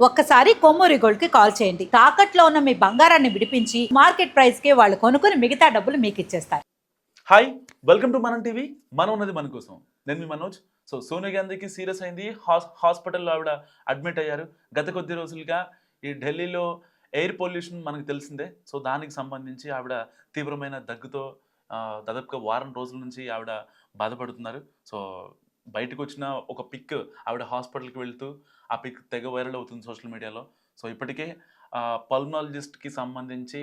ఒక్కసారి కొమ్మూరి గోల్డ్ కి కాల్ చేయండి. తాకట్లో ఉన్న మీ బంగారాన్ని విడిపించి మార్కెట్ ప్రైస్ కి వాళ్ళు కొనుక్కుని మిగతా డబ్బులు మీకు ఇచ్చేస్తారు. హాయ్, వెల్కమ్ టు మనం టీవీ. మనం ఉన్నది మన కోసం. నేను మీ మనోజ్. సోనియా గాంధీకి సీరియస్ అయింది. హాస్పిటల్లో ఆవిడ అడ్మిట్ అయ్యారు. గత కొద్ది రోజులుగా ఈ ఢిల్లీలో ఎయిర్ పొల్యూషన్ మనకు తెలిసిందే. దానికి సంబంధించి ఆవిడ తీవ్రమైన దగ్గుతో దాదాపుగా వారం రోజుల నుంచి ఆవిడ బాధపడుతున్నారు. బయటకు వచ్చిన ఒక పిక్ ఆవిడ హాస్పిటల్కి వెళ్తూ ఆ పిక్ తెగ వైరల్ అవుతుంది సోషల్ మీడియాలో. ఇప్పటికే పల్మనాలజిస్ట్కి సంబంధించి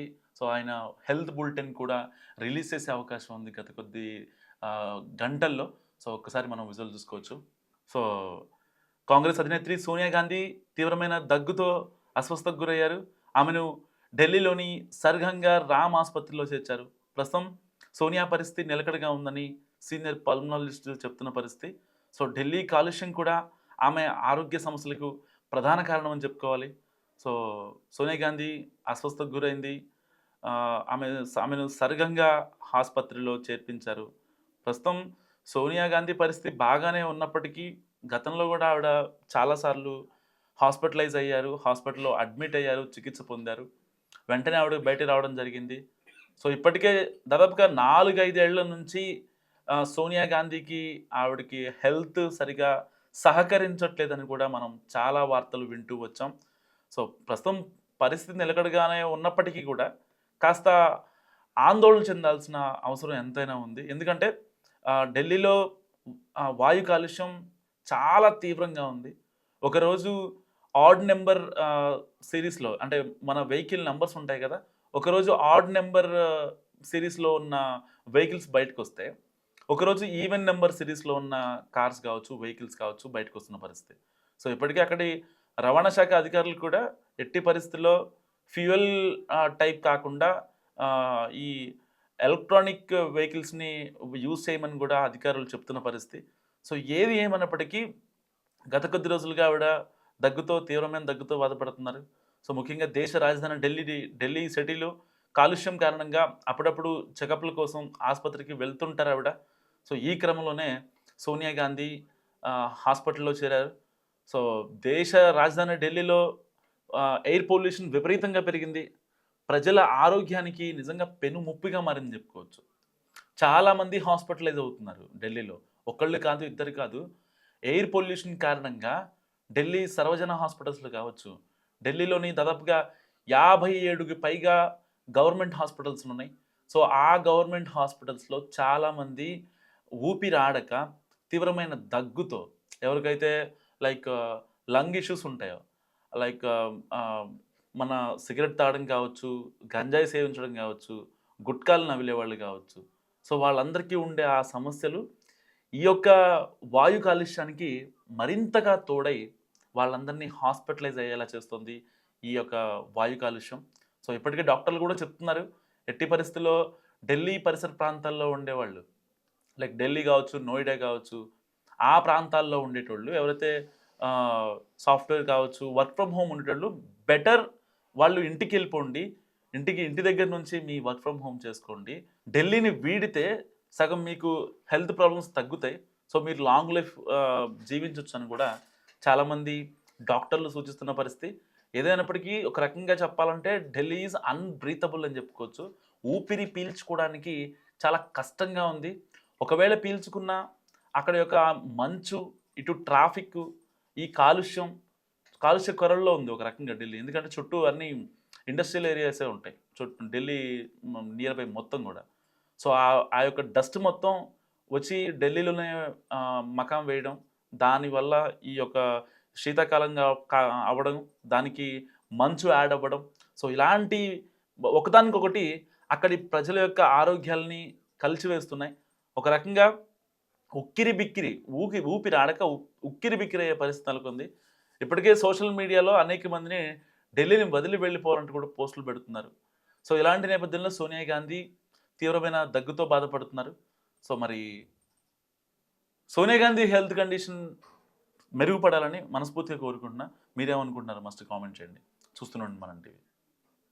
ఆయన హెల్త్ బులెటిన్ కూడా రిలీజ్ చేసే అవకాశం ఉంది గత కొద్ది గంటల్లో. ఒక్కసారి మనం విజువల్ చూసుకోవచ్చు. కాంగ్రెస్ అధినేత్రి సోనియా గాంధీ తీవ్రమైన దగ్గుతో అస్వస్థతకు గురయ్యారు. ఆమెను ఢిల్లీలోని సర్గంగా రామ్ ఆసుపత్రిలో చేర్చారు. ప్రస్తుతం సోనియా పరిస్థితి నిలకడగా ఉందని సీనియర్ పల్మనాలజిస్టులు చెప్తున్న పరిస్థితి. ఢిల్లీ కాలుష్యం కూడా ఆమె ఆరోగ్య సమస్యలకు ప్రధాన కారణం అని చెప్పుకోవాలి. సోనియా గాంధీ అస్వస్థతకు గురైంది. ఆమెను సర్గంగా ఆసుపత్రిలో చేర్పించారు. ప్రస్తుతం సోనియా గాంధీ పరిస్థితి బాగానే ఉన్నప్పటికీ గతంలో కూడా ఆవిడ చాలాసార్లు హాస్పిటలైజ్ అయ్యారు. హాస్పిటల్లో అడ్మిట్ అయ్యారు, చికిత్స పొందారు. వెంటనే ఆవిడ బయట రావడం జరిగింది. ఇప్పటికే దాదాపుగా 4-5 ఏళ్ల నుంచి సోనియా గాంధీకి ఆవిడకి హెల్త్ సరిగా సహకరించట్లేదని కూడా మనం చాలా వార్తలు వింటూ వచ్చాం. ప్రస్తుతం పరిస్థితి నిలకడగానే ఉన్నప్పటికీ కూడా కాస్త ఆందోళన చెందాల్సిన అవసరం ఎంతైనా ఉంది. ఎందుకంటే ఢిల్లీలో వాయు కాలుష్యం చాలా తీవ్రంగా ఉంది. ఒకరోజు ఆడ్ నెంబర్ సిరీస్లో, అంటే మన వెహికల్ నెంబర్స్ ఉంటాయి కదా, ఒకరోజు ఆడ్ నెంబర్ సిరీస్లో ఉన్న వెహికల్స్ బయటకు వస్తే, ఒకరోజు ఈవెన్ నెంబర్ సిరీస్లో ఉన్న కార్స్ కావచ్చు, వెహికల్స్ కావచ్చు బయటకు వస్తున్న పరిస్థితి. ఇప్పటికీ అక్కడి రవాణా శాఖ అధికారులు కూడా ఎట్టి పరిస్థితుల్లో ఫ్యూయల్ టైప్ కాకుండా ఈ ఎలక్ట్రానిక్ వెహికల్స్ని యూజ్ చేయమని కూడా అధికారులు చెప్తున్న పరిస్థితి. ఏది ఏమన్నప్పటికీ గత కొద్ది రోజులుగా ఆవిడ తీవ్రమైన దగ్గుతో బాధపడుతున్నారు. ముఖ్యంగా దేశ రాజధాని ఢిల్లీ సిటీలో కాలుష్యం కారణంగా అప్పుడప్పుడు చెకప్ల కోసం ఆసుపత్రికి వెళ్తుంటారు ఆవిడ. ఈ క్రమంలోనే సోనియా గాంధీ హాస్పిటల్లో చేరారు. దేశ రాజధాని ఢిల్లీలో ఎయిర్ పొల్యూషన్ విపరీతంగా పెరిగింది. ప్రజల ఆరోగ్యానికి నిజంగా పెనుముప్పిగా మారింది చెప్పుకోవచ్చు. చాలామంది హాస్పిటలైజ్ అవుతున్నారు ఢిల్లీలో. ఒకళ్ళు కాదు, ఇద్దరు కాదు. ఎయిర్ పొల్యూషన్ కారణంగా ఢిల్లీ సర్వజన హాస్పిటల్స్లో కావచ్చు, ఢిల్లీలోని దాదాపుగా 57కి పైగా గవర్నమెంట్ హాస్పిటల్స్ ఉన్నాయి. ఆ గవర్నమెంట్ హాస్పిటల్స్లో చాలామంది ఊపిరాడక తీవ్రమైన దగ్గుతో, ఎవరికైతే లైక్ లంగ్ ఇష్యూస్ ఉంటాయో, లైక్ మన సిగరెట్ తాగడం కావచ్చు, గంజాయి సేవించడం కావచ్చు, గుట్కాలు నవిలే వాళ్ళు కావచ్చు, వాళ్ళందరికీ ఉండే ఆ సమస్యలు ఈ యొక్క వాయు కాలుష్యానికి మరింతగా తోడై వాళ్ళందరినీ హాస్పిటలైజ్ అయ్యేలా చేస్తుంది ఈ యొక్క వాయు కాలుష్యం. ఇప్పటికే డాక్టర్లు కూడా చెప్తున్నారు, ఎట్టి పరిస్థితుల్లో ఢిల్లీ పరిసర ప్రాంతాల్లో ఉండేవాళ్ళు, లైక్ ఢిల్లీ కావచ్చు, నోయిడా కావచ్చు, ఆ ప్రాంతాల్లో ఉండేటోళ్ళు ఎవరైతే సాఫ్ట్వేర్ కావచ్చు, వర్క్ ఫ్రమ్ హోమ్ ఉండేటోళ్ళు బెటర్ వాళ్ళు ఇంటికి వెళ్ళిపోండి, ఇంటి దగ్గర నుంచి మీ వర్క్ ఫ్రమ్ హోమ్ చేసుకోండి. ఢిల్లీని వీడితే సగం మీకు హెల్త్ ప్రాబ్లమ్స్ తగ్గుతాయి. మీరు లాంగ్ లైఫ్ జీవించవచ్చు అని కూడా చాలామంది డాక్టర్లు సూచిస్తున్న పరిస్థితి. ఏదైనప్పటికీ ఒక రకంగా చెప్పాలంటే ఢిల్లీ ఈజ్ అన్బ్రీతబుల్ అని చెప్పుకోవచ్చు. ఊపిరి పీల్చుకోవడానికి చాలా కష్టంగా ఉంది. ఒకవేళ పీల్చుకున్నా అక్కడ యొక్క మంచు, ఇటు ట్రాఫిక్, ఈ కాలుష్య కొరల్లో ఉంది ఒక రకంగా ఢిల్లీ. ఎందుకంటే చుట్టూ అన్ని ఇండస్ట్రియల్ ఏరియాసే ఉంటాయి చుట్టూ ఢిల్లీ నియర్ బై మొత్తం కూడా. ఆ యొక్క డస్ట్ మొత్తం వచ్చి ఢిల్లీలోనే మకాం వేయడం, దానివల్ల ఈ యొక్క శీతాకాలంగా అవ్వడం, దానికి మంచు యాడ్ అవ్వడం, ఇలాంటి ఒకదానికొకటి అక్కడి ప్రజల యొక్క ఆరోగ్యాలని కలిచివేస్తున్నాయి. ఒక రకంగా ఊపిరి ఆడక ఉక్కిరి బిక్కిరి అయ్యే పరిస్థితి నెలకొంది. ఇప్పటికే సోషల్ మీడియాలో అనేక మందిని ఢిల్లీని వదిలి వెళ్ళిపోవాలంటూ కూడా పోస్టులు పెడుతున్నారు. ఇలాంటి నేపథ్యంలో సోనియా గాంధీ తీవ్రమైన దగ్గుతో బాధపడుతున్నారు. మరి సోనియా గాంధీ హెల్త్ కండిషన్ మెరుగుపడాలని మనస్ఫూర్తిగా కోరుకుంటున్నా. మీరేమనుకుంటున్నారు? మస్ట్ కామెంట్ చేయండి. చూస్తూనే ఉండండి మనం టీవీ.